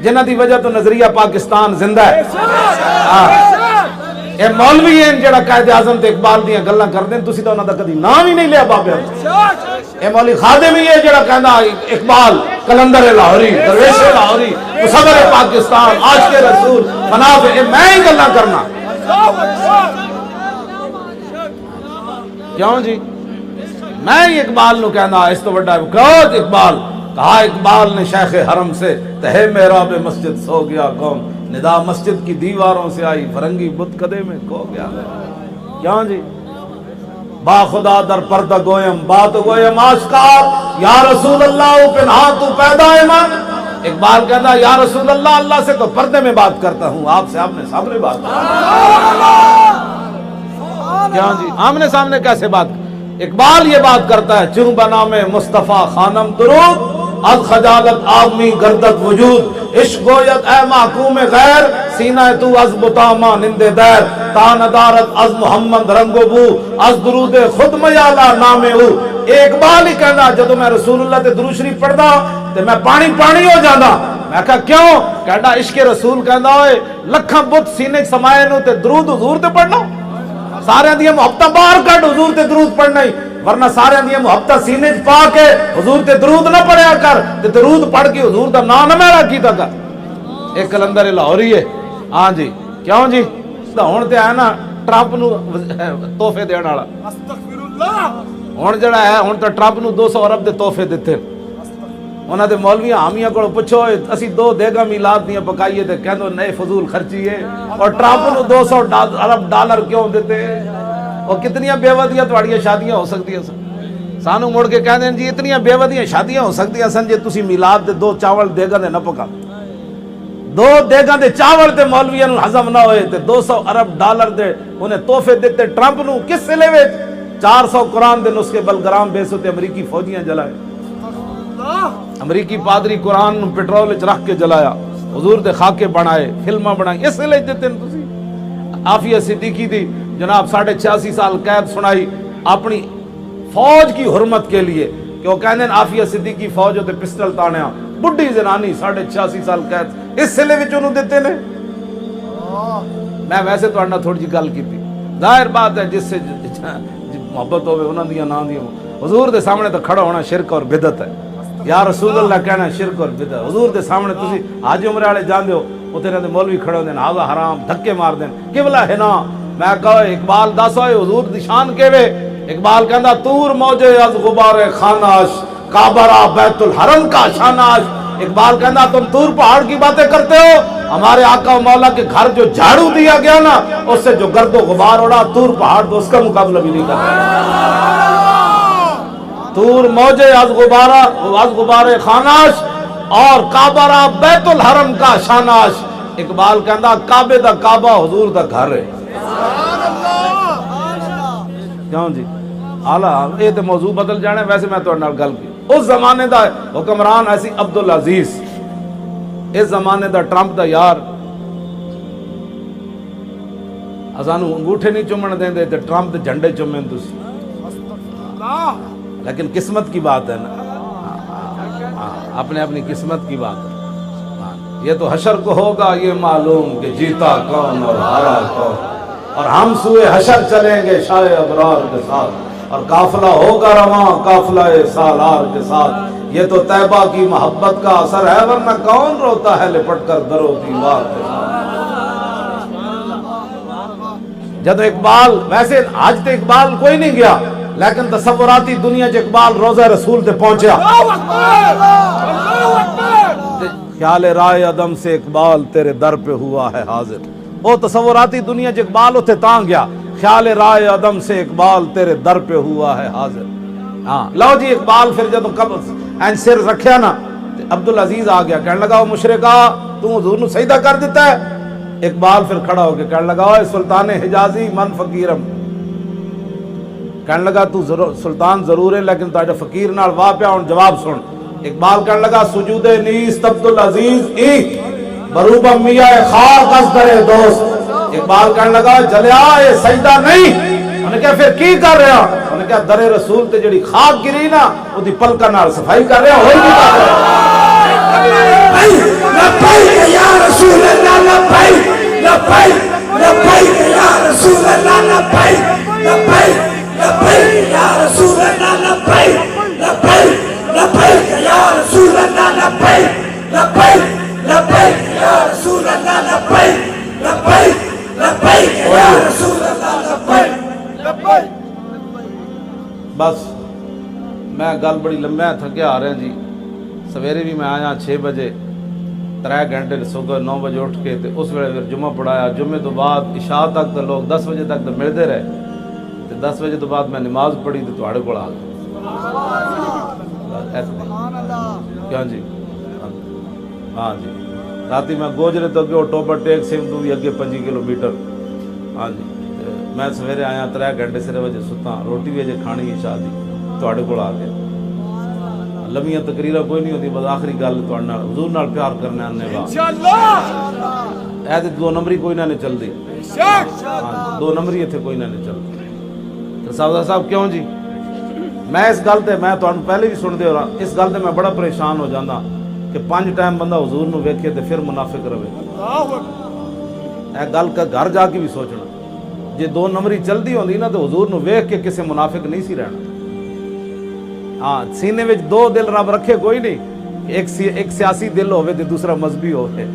جنہ دی وجہ تو نظریہ پاکستان زندہ ہے. اے مولوی ہیں جڑا قائد اعظم تے اقبال دیاں گلاں کردے ہیں, تسی تو انہاں دا کدی نام ہی نہیں لیا بابے. اے مولوی خادم ہی ہے جڑا کہندا اقبال کلندر لاہوری, درویش لاہوری, مصور پاکستان, عاشق رسول, فناف. اے میں ہی گلاں کرنا کیوں جی؟ میں ہی اقبال نو کہندا اس تو بڑا کروج اقبال. کہا اقبال نے شیخ حرم سے, تہے محراب مسجد سو گیا قوم, ندا مسجد کی دیواروں سے آئی, فرنگی بت کدے میں کھو گیا. کیوں جی؟ با خدا در پردہ گویم بات گویم آشکار, یا رسول اللہ پنہا تو پیدا ایمان. اقبال کہتا یا رسول اللہ, اللہ سے تو پردے میں بات کرتا ہوں, آپ سے آمنے سامنے بات کرتا ہوں. کیوں جی؟ آمنے سامنے کیسے بات؟ اقبال یہ بات کرتا ہے, چوں بنام مصطفیٰ خانم درود, از خجالت آدمی گردت وجود, عشق گوید اے محکوم غیر, سینہ تو از بطامہ نند دیر, تا ندارت از محمد رنگ و بو, از درود خود میالا نام او. اقبال ہی کہنا جدو میں رسول اللہ تے درود شریف پڑھدا تے میں پانی پانی ہو جانا. میں کہا کیوں؟ کہنا عشق رسول کہندا ہوئے لکھاں بت سینے سمائے نو تے درود حضور تے پڑھنا, سارے دیاں محبتاں باہر کڈ حضور تے درود پڑھنا ہی, ورنہ سارے دیاں محبتاں سینے پا کے حضور تے درود نہ پڑھیا کر, تے درود پڑھ کے حضور دا نام نہ میرا کیتا کر. ایک کلندر لاہوری ہے. ہاں جی کیوں جی؟ ہن تے ہے نا ٹرمپ نو تحفے دین والا, ہن جڑا ہے ہن تے ٹرمپ نو 200 ارب دے تحفے دتے. انہاں دے مولوی حامیاں کول پوچھو اسی 2 دیگا میلاد دیاں پکائیے تے کہندو نئے فضول خرچی ہے, اور ٹرمپ نو 200 ارب ڈالر کیوں دیتے؟ اور کتنیاں بے ودیاں تواڈیاں شادیاں ہو سکدیاں سن. سانو مڑ کے کہندے جی اتنیاں بے ودیاں شادیاں ہو سکدیاں سن جے تسی میلاد دے 2 چاول دیگا دے نہ پکا, 2 دیگا دے چاول تے مولویاں نو ہضم نہ ہوئے تے 200 ارب ڈالر دے انہیں تحفے دیتے ٹرمپ نو. کس سلے وچ 400 قرآن دے نسخے بلگرام بیسو تے امریکی فوجیاں جلائے, امریکی پادری قرآن نو پیٹرول وچ رکھ کے جلایا, حضور دے خاکے بنائے, فلماں بنائی. اس لیے دیتے ہیں تسی. عافیہ صدیقی دی جناب 86.5 سال قید سنائی اپنی فوج کی حرمت کے لیے, کہ وہ کہنے عافیہ صدیقی فوج ہوتے پسٹل تانیا, بڈھی زنانی 86.5 سال قید اس سلے وچ انہوں دیتے نے. میں ویسے تو انہاں تھوڑی جی گل کیتی, ظاہر بات ہے جس سے محبت ہوئے انہاں دیاں نہ دیاں. حضور دے سامنے تو کھڑا ہونا شرک اور بدعت ہے. یا رسول اللہ کہنا شرک اور بدعت. حضور دے سامنے تسی حاجی عمرے والے جاندے ہو, اوتھے رہندے مولوی کھڑے ہوندے ہاں حرام دھکے مار دین قبلہ ہے نا. میں کہا اقبال دس ہوئے حضور دی شان کیوے؟ اقبال کہندا تور موجے از غبار خاناش, کعبہ بیت الحرم کا شاناش. اقبال کہندا تم تور پہاڑ کی باتیں کرتے ہو, ہمارے آقا و مولا کے گھر جو جھاڑو دیا گیا نا اس سے جو گرد و غبار اڑا, تور پہاڑ تو اس کا مقابلہ بھی نہیں کرتا. تور موجے از غبار خاناش اور کعبہ بیت الحرم کا شاناش. اقبال کہندا کعبے دا کعبہ حضور دا گھر ہے. کیوں جی؟ آلہ یہ تو موضوع بدل جانے. ویسے میں تو گل کی اس زمانے دا حکمران ایسی عبدالعزیز, اس زمانے دا ٹرمپ دا یار, سانو انگوٹھے نہیں چومن دیں دے تے ٹرمپ دے جھنڈے چومیں تسی. لیکن قسمت کی بات ہے نا, اپنے اپنی قسمت کی بات ہے. یہ تو حشر کو ہوگا یہ معلوم کہ جیتا کون اور ہارا کون, اور ہم سوئے حشر چلیں گے شاہ ابرار کے ساتھ, اور قافلہ ہوگا رواں قافلہ سالار کے ساتھ. یہ تو طیبہ کی محبت کا اثر ہے, ورنہ کون روتا ہے لپٹ کر در و دیوار کے ساتھ. جب اقبال ویسے آج تے اقبال کوئی نہیں گیا, لیکن تصوراتی دنیا چ اقبال روضہ رسول تے پہنچیا. خیال رائے عدم سے اقبال تیرے در پہ ہوا ہے حاضر. وہ تصوراتی دنیا چ اقبال اتنے تاں گیا, خیال رائے عدم سے اقبال تیرے در پہ ہوا ہے حاضر. ہاں لو جی اقبال پھر جب این سر رکھیا نا, عبدالعزیز آ گیا, کہنے لگا مشرکا تو حضور نو سجدہ کر دیتا ہے. اقبال پھر کھڑا ہو کے کہنے لگا سلطان حجازی من فقیرم. کہنے لگا تو سلطان ضرور ہے لیکن تو فقیر نال واہ پیا. ہن جواب سن. اقبال کہنے لگا سجود نیست عبدالعزیز ای بروبہ میاں خاک از در دوست. اقبال کہنے لگا جلیا یہ سجدہ نہیں. انہوں نے کہا پھر کی کر رہا؟ انہوں نے کہا در رسول تے جڑی خاک گری نا وہ دی پلکا نال صفائی کر رہا. ہوئی کی کر رہا بس میں گل بڑی لمبا تھکیا آ رہا جی. سویرے بھی میں آیا 6 بجے 3 گھنٹے صبح 9 بجے اٹھ کے تے اس ویلے پھر جمعہ پڑھایا. جمعے تو بعد عشاء تک تو لوگ 10 بجے تک تو ملتے رہے تے 10 بجے تو بعد میں نماز پڑھی تو تواڈے کول آ گیا. کیا جی ہاں جی راتی میں گوجرے تو اگے ٹوبر ٹیک سنگھ تو بھی اگے 5 کلومیٹر. ہاں جی میں سویرے آیا 3 گھنٹے صرف وجہ ستا روٹی بھی اجے کھانی عشاء دی تواڈے کول آ گیا. لمیاں تقریرا کوئی نہیں ہوتی بس آخری گل تواڈے نال حضور نال پیار کرنے آنے وا انشاءاللہ. اے تے 2 نمبری کوئی نہ چلدی. ہاں 2 نمبری ایتھے کوئی نہ چلدی. صاحب کیوں جی میں اس گل تے میں تانوں پہلے بھی سن دے ہو اس گل تے میں بڑا پریشان ہو جانا کہ 5 ٹائم بندہ حضور نو ویکھے تے پھر منافق رہے. اے گل کا گھر جا کے بھی سوچنا جے 2 نمبری چلدی ہوندی نا تو حضور نو ویکھ کے کسے منافق نہیں سی رہنا. ہاں سینے وچ 2 دل رب رکھے کوئی نہیں. ایک سیاسی دل ہوئے تے دوسرا مذہبی ہوئے.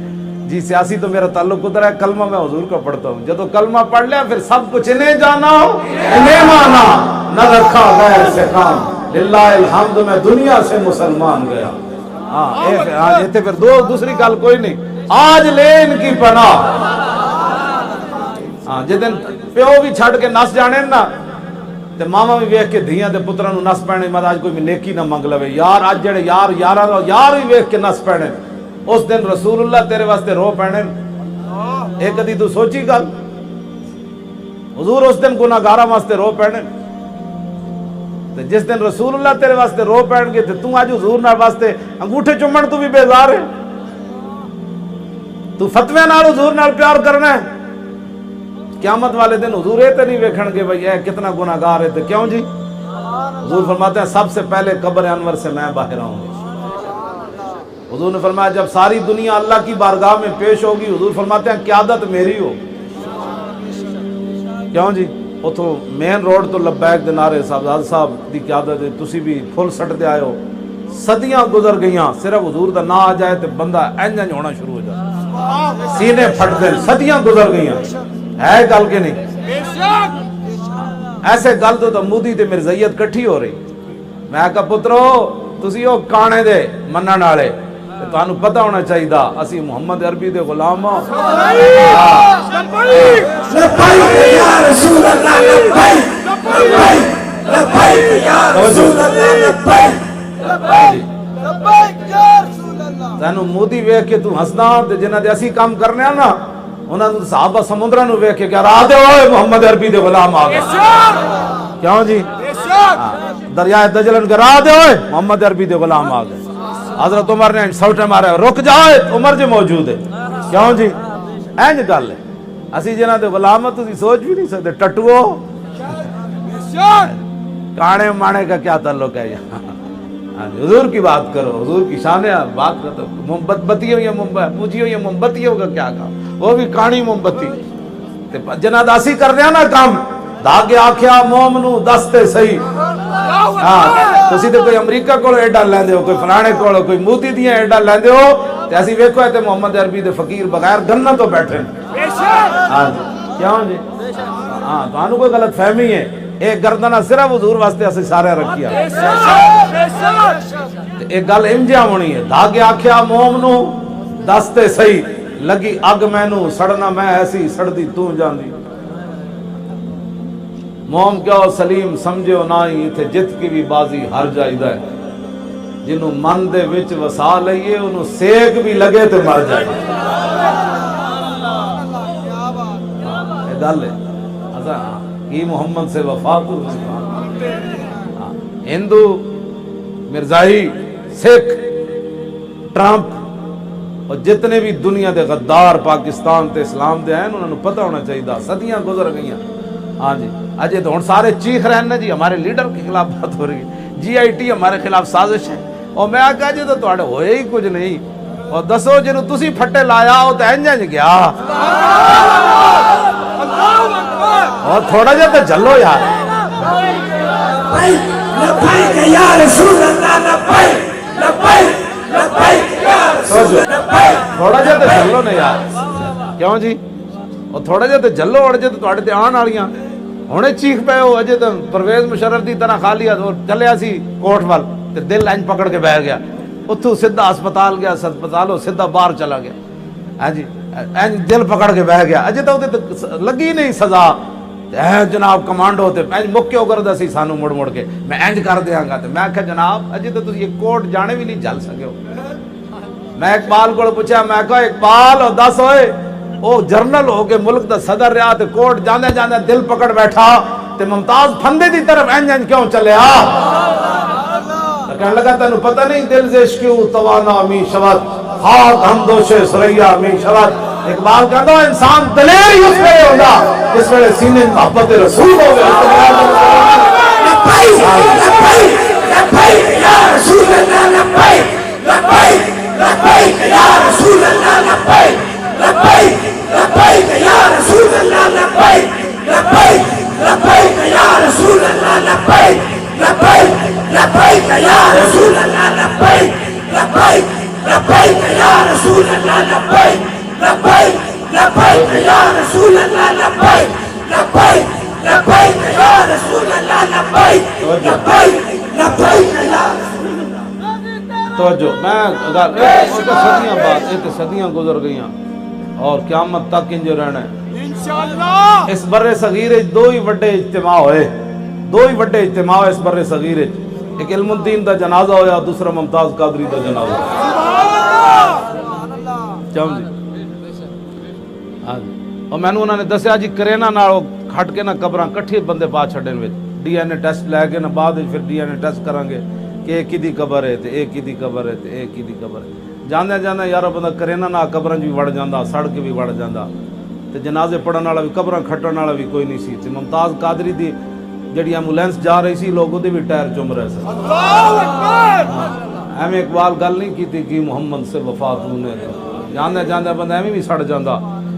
جی سیاسی تو میرا تعلق ادھر ہے. کلمہ میں حضور کا پڑھتا ہوں. جب کلمہ پڑھ لیا پھر سب کچھ انہیں جانا انہیں مانا نہ رکھا غیر سے کام للہ الحمد میں دنیا سے مسلمان گیا. ہاں یہ پھر دوسری گل کوئی نہیں. آج لے ان کی پناہ. ہاں جس دن پیو بھی چھڑ کے نس جانے نا تے ماما بھی ویکھ کے دھیاں تے پتراں نو نس پینے مت اج کوئی نیکی نہ منگ لوے یار. اج جڑے یار بھی ویکھ کے نس پینے اس دن رسول اللہ تیرے واسطے رو پینے. ایک کدی تو سوچی گل حضور اس دن گناہگاراں واسطے رو پینے تے جس دن رسول اللہ تیرے واسطے رو پین گے تے تو اج حضور نال واسطے انگوٹھے چومن تو بھی بیزار ہے. تو فتوی نال حضور نال پیار کرنا ہے. قیامت والے دن حضور یہ تے نہیں ویکھن گے بھئی اے کتنا گناہگار ہے. تے کیوں جی حضور فرماتے ہیں سب سے پہلے قبر انور سے میں باہر آؤں گا. حضور نے فرمایا جب ساری دنیا اللہ کی بارگاہ میں پیش ہوگی حضور فرماتے ہیں قیادت میری ہو. کیوں جی اتھوں مین روڈ تو لبیک دے نعرے صاحب دی قیادت ہے. تسی بھی فل سٹ دے آئے ہو. صدیاں گزر گئیاں صرف حضور دا نا آ جائے تے بندہ انج ہونا شروع ہو جائے. سینے پھٹ دے. صدیاں گزر گئیاں ہے گل کے نہیں. ایسے گل تو مودی تے مرزائیت کٹھی ہو رہی. میں کہا پترو تسی او کانے دے منن والے تانوں پتہ ہونا چاہیے اسی محمد عربی دے غلام ہاں. لبیک یا رسول اللہ لبیک لبیک یا رسول اللہ لبیک یا رسول اللہ. تینوں مودی ویکھ کے تو ہسدا تے جنہاں دے اسی کام کرنے آ نا انہاں نے صحابہ سمندراں نو ویکھ کے کہا راہ دے اوئے محمد عربی دے غلام آ گئے. کیوں جی دریائے دجلن کے راہ دے اوئے محمد عربی دے غلام آ گئے. حضرت عمر نے سوٹے مارے رک جائے عمر جو موجود ہے. کیوں جی اینج گل ہے. اسی جنہاں دے غلام تسی سوچ بھی نہیں سکتے. ٹٹوو کانے مانے کا کیا تعلق ہے یہاں. حضور کی بات کرو حضور کی شان بات کرو. موم بتیوں یا پوجیوں یا موم بتیوں کا کیا کام وہ بھی کانی موم بتی جنہاں داسی کر دیا نا کام دھاگے آکھیا موم نو دستے صحیح. ہاں تسی تے کوئی امریکہ کول ایڈا لیندے ہو کوئی فلانے کول کوئی مودی دیاں ایڈا لیندے ہو تے اسی ویکھو تے محمد عربی دے فقیر بغیر گننا تو بیٹھے. ہاں جی کیوں جی ہاں تانوں کوئی غلط فہمی ہے. ایک گردنہ صرف حضور واسطے اسی سارے رکھیا. ایک گل انجا ہونی ہے دھاگے آکھیا موم نو دستے صحیح لگی اگ مینوں سڑنا میں ایسی سڑدی تو جاندی. موم کیوں سلیم سمجھو نہ ہی تے جت کی بھی بازی ہر جائیدا ہے. جنوں من دے وچ وسا لئیے انہوں سیک بھی لگے تے مر جائے. یہ گل ہے کی محمد سے وفا تو ہندو مرزائی سکھ ٹرمپ اور جتنے بھی دنیا دے غدار پاکستان تے اسلام دے ہیں انہوں نے پتہ ہونا چاہیے. صدیاں گزر گئیاں. ہاں جی اجے تو ہن سارے چیخ رہے ہیں جی ہمارے لیڈر کے خلاف بات ہو رہی ہے. جی آئی ٹی ہمارے خلاف سازش ہے. اور میں کہا جی تو تواڈے ہوئے ہی کچھ نہیں. اور دسو جنوں تسی پھٹے لایا او تے انج گیا. اور تھوڑا جا تو جلو یار. لبیک یا رسول اللہ لبیک لبیک لبیک یا رسول اللہ. تھوڑا جا تو جلو نا یار. کیوں جی اور تھوڑا جا تو جلو اڑ جے تو تواڈے تے آن والیاں ਹੁਣੇ ਚੀਖ ਪਏ ਹੋ ਅਜੇ ਤਾਂ ਪਰਵੇਜ਼ ਮੁਸ਼ਰਫ ਦੀ ਤਰ੍ਹਾਂ ਖਾਲੀ ਹੱਥ ਚੱਲਿਆ ਸੀ ਕੋਟ ਵੱਲ ਤੇ ਦਿਲ ਇੰਜ ਪਕੜ ਕੇ ਬਹਿ ਗਿਆ ਉੱਥੋਂ ਸਿੱਧਾ ਹਸਪਤਾਲ ਗਿਆ ਹਸਪਤਾਲੋਂ ਸਿੱਧਾ ਬਾਹਰ ਚਲਾ ਗਿਆ ਹਾਂਜੀ ਇੰਜ ਦਿਲ ਪਕੜ ਕੇ ਬਹਿ ਗਿਆ ਅਜੇ ਤਾਂ ਉਹਦੇ ਲੱਗੀ ਨਹੀਂ ਸਜ਼ਾ ਐ ਜਨਾਬ ਕਮਾਂਡੋ ਤੇ ਇੰਜ ਮੁੱਕਿਓ ਕਰਦਾ ਸੀ ਸਾਨੂੰ ਮੁੜ ਮੁੜ ਕੇ ਮੈਂ ਇੰਜ ਕਰ ਦਿਆਂਗਾ ਤੇ ਮੈਂ ਆਖਿਆ ਜਨਾਬ ਅਜੇ ਤਾਂ ਤੁਸੀਂ ਇਹ ਕੋਰਟ ਜਾਣੇ ਵੀ ਨਹੀਂ ਚੱਲ ਸਕਿਓ ਮੈਂ ਇਕਬਾਲ ਕੋਲ ਪੁੱਛਿਆ ਮੈਂ ਕਿਹਾ ਇਕਬਾਲ ਦੱਸ ਓਏ ਉਹ ਜਰਨਲ ਹੋ ਕੇ ਮੁਲਕ ਦਾ ਸਦਰ ਰਿਹਾ ਤੇ ਕੋਰਟ ਜਾਂਦੇ ਜਾਂਦੇ ਦਿਲ ਪਕੜ ਬੈਠਾ ਤੇ ਮੁਮਤਾਜ਼ ਫੰਦੇ ਦੀ ਤਰਫ ਇੰਜ ਇੰਜ ਕਿਉਂ ਚੱਲਿਆ کہنے لگا تینوں پتہ نہیں دل سے عشقیو توانا می شود خاک ہم دوش سریا می شود اقبال کہتا ہے انسان دلیر ہی اس ویلے ہوگا جس ویلے سینے محبت رسول ہو گئے لبیک لبیک لبیک یا رسول اللہ لبیک لبیک لبیک یا رسول اللہ لبیک لبیک لبیک یا رسول اللہ لبیک لبیک لبیک یا رسول اللہ لبیک لبیک لبیک یا رسول اللہ لبیک لبیک لبیک یا رسول اللہ لبیک لبیک لبیک یا رسول اللہ لبیک لبیک لبیک یا رسول اللہ لبیک لبیک لبیک یا توجہ میں صدیاں گزر گئیاں اور قیامت تک انج رہنا ہے انشاءاللہ اس بر صغیر دو ہی بڑے اجتماع ہوئے اس بر صغیر ایک علم الدین دا جنازہ ہویا دوسرا ممتاز قادری دا جنازہ چاہوں جی اور میں نے انہوں نے دسیا جی کرینا نال کھٹ کے نہ قبراں کٹھی بندے پا چھڑن وچ ڈی این اے ٹیسٹ لے کے نہ بعد پھر ڈی این اے ٹیسٹ کریں گے کہ ایک ہی دی قبر ہے تے ایک ہی دی قبر ہے تے ایک ہی دی قبر ہے جاندے جاندے یار بندہ کرینا نہ قبراں بھی وڑ جاندا سڑ کے بھی وڑ جاندا تے جنازے پڑھن والا بھی قبراں کھٹن والا بھی کوئی نہیں سی تے ممتاز قادری دی جڑی ایمبولینس جا رہی سی لوگوں دے بھی ٹائر چم رہے سن اللہ اکبر ایویں اقبال گل نہیں کیتی کہ محمد سے وفا تو نے جاندے جاندے بندہ ایویں بھی سڑ جاندا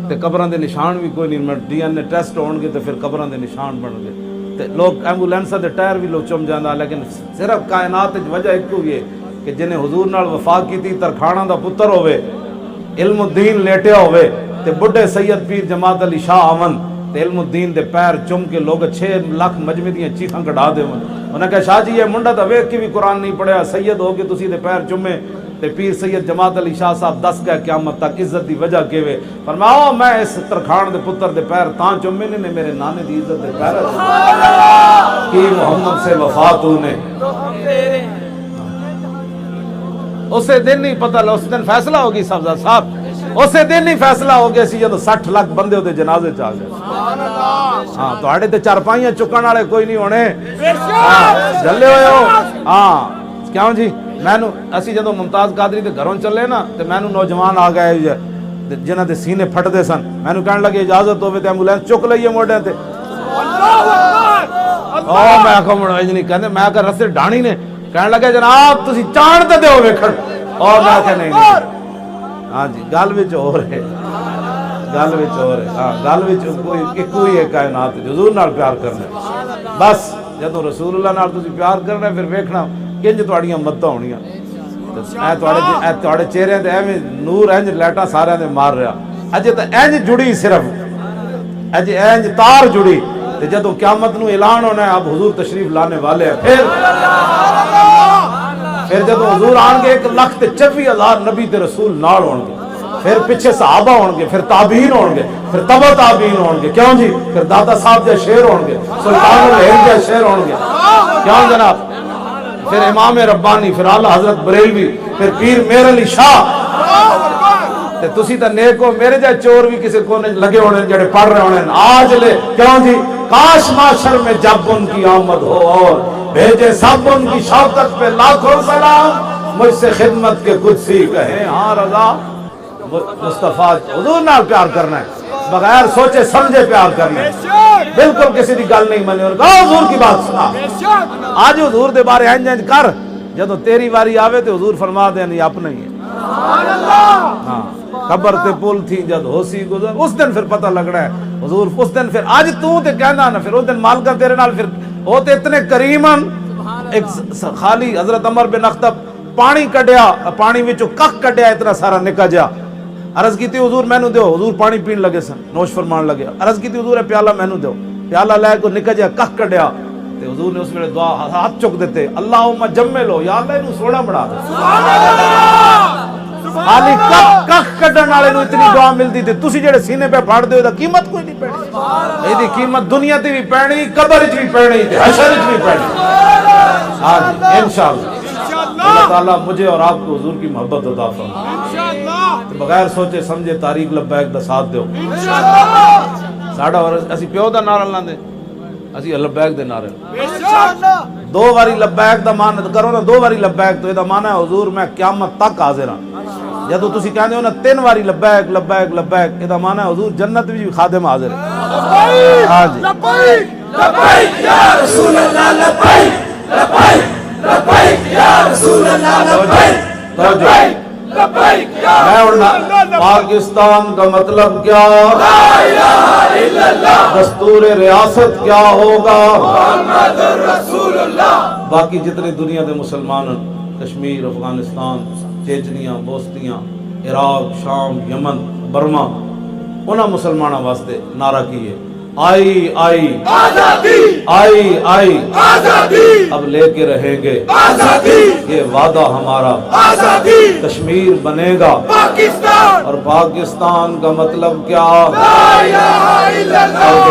تے قبراں دے نشان بھی کوئی نہیں ڈی این اے ٹیسٹ ہون گے تے پھر قبراں دے نشان بن گئے تے لوگ ایمبولینساں دے ٹائر بھی لوگ چم جاندا لیکن صرف کائنات وچ وجہ ایک ہوئی ہے کہ جنہیں حضور نال وفا کیتی ترکھانا دا پتر ہوئے علم الدین لیٹیا ہوئے تے بڑھے سید پیر جماعت علی شاہ آمن علم الدین دے پیر چم کے لوگ 6 لاکھ مجمع دیاں چیخاں کڈا دے انہوں نے کہا شاہ جی یہ منڈا تا ویکھ کے بھی قرآن نہیں پڑھیا سید ہو کے تسی دے پیر چمے تے پیر سید جماعت علی شاہ صاحب دس گئے قیامت تک عزت دی وجہ کیوے فرماؤ میں اس ترکھان دے پتر دے پیر تاں چمے نے میرے نانے دی عزت دے پیر کی محمد سے وفا تو نے اسے دن نہیں پتہ لو اس دن فیصلہ ہوگی سبزہ صاحب اسے دن نہیں فیصلہ ہو گیا سی جدو 60 لاکھ بندے ہوتے جنازے چاہ گئے ہاں تو آڑے تے چارپائیاں چکن والے کوئی نہیں ہونے جلے ہوئے ہو ہاں کیوں جی میں نو اسی جدو ممتاز قادری دے گھروں چلے نا تے میں نو نوجوان آ گئے جنہ دے سینے پھٹ دے سن میں نو کہنے لگے اجازت ہوئے تے ایمبولینس چک لئیے موڑے تے میں آکھا مڑا نہیں کہنے میں آکھا رسے ڈھانی نے کہنے لگے جناب تسی چاندتے دے ہوئے کھڑ اور میں آکھا نہیں ہاں جی گل وچ ہو رہے گل وچ ہو رہے ہاں گل وچ کوئی ہے کائنات حضور نال پیار کرنا بس جدوں رسول اللہ نال تسی پیار کرنا پھر ویکھنا کنج تہاڈیاں مدداں ہونیاں اے تہاڈے چہرے تے ایویں نور انج لائٹاں سارے دے مار رہا اجے تے انج جڑی صرف اجے انج تار جڑی تے جدوں قیامت نو اعلان ہونا ہے اب حضور تشریف لانے والے ہیں پھر جب حضور آن گے 1,24,000 نبی تے رسول نال ہون گے پھر پیچھے صحابہ ہون گے پھر تابعین ہون گے پھر تبع تابعین ہون گے کیوں جی پھر دادا صاحب جا شیر ہون گے سلطان الہند جا شیر ہون گے کیوں جناب پھر امام ربانی پھر اعلیٰ حضرت بریلوی پھر پیر میر علی شاہ تے تسی تا نیک ہو میرے جا چور بھی کسی کو لگے ہونے جڑے پڑھ رہے ہونے آج لے کیوں جی کاش معاشر میں جب ان کی آمد ہو اور بھیجے سب ان کی شوکت پہ لاکھوں سلام مجھ سے خدمت کے کچھ سی کہیں ہاں رضا مصطفیٰ حضور نال پیار کرنا ہے بغیر سوچے سمجھے پیار کرنا ہے بالکل کسی دی گل نہیں مانی اور کہا حضور کی بات سنا آج حضور دے بارے انج انج کر جدو تیری واری آوے تو حضور فرما دے نہیں اپنا ہی ہے ہاں قبر تے پول تھی جد ہو سی گزر اس دن پھر پتہ لگنا ہے حضور اس دن پھر آج تو تے کہنا نا پھر اس دن مالکہ تیرے نال پھر ہوتے اتنے کریمن ایک خالی حضرت عمر بن اخطب پانی کڈیا پانی وچوں کک کڈیا اتنا سارا نکا جا عرض کیتی حضور مینوں دیو حضور پانی پین لگے سن نوش فرمان لگے عرض کیتی حضور پیالہ مینوں دیو پیالہ لے کو نکا جا کھ کڈیا تے حضور نے اس ویلے دعا ہاتھ چک دیتے اللہم جمے لو یا اللہ انہوں سونا بنا دے خالی کھ کڈن والے نو اتنی دعا ملدی تے تسی جڑے سینے پہ پھاڑ دے دا قیمت کوئی نہیں پینی ایدی قیمت دنیا تے بھی پینی قبر وچ بھی پینی تے حشر وچ بھی پینی ہاں انشاءاللہ اللہ تعالیٰ مجھے اور آپ کو حضور کی محبت عطا فرمائے بغیر سوچے سمجھے طریق لبیک دا ساتھ دیو ساڈا اور اسی پیو دا نعرہ لاندے اسی لبیک دے نعرے دو واری لبیک دا معنی کرو نا دو واری لبیک تو یہ دا معنی ہے حضور میں قیامت تک حاضر ہاں جدو تسی کہندے ہو نا 3 واری لبیک لبیک لبیک یہ دا معنی ہے حضور جنت بھی خادم حاضر ہے ہاں جی لبیک لبیک یا رسول اللہ لبیک لبیک لبیک یا رسول اللہ لبیک لبیک لبیک یا رسول اللہ پاکستان کا مطلب کیا لا الہ الا اللہ دستور ریاست کیا ہوگا محمد رسول اللہ باقی جتنے دنیا دے مسلمان کشمیر افغانستان چیچنیاں بوسنیاں عراق شام یمن برما انہاں مسلمانوں واسطے نعرہ کیے آئی آئی آزادی آئی آئی آزادی اب لے کے رہیں گے آزادی یہ وعدہ ہمارا آزادی کشمیر بنے گا پاکستان اور پاکستان کا مطلب کیا لا الہ الا اللہ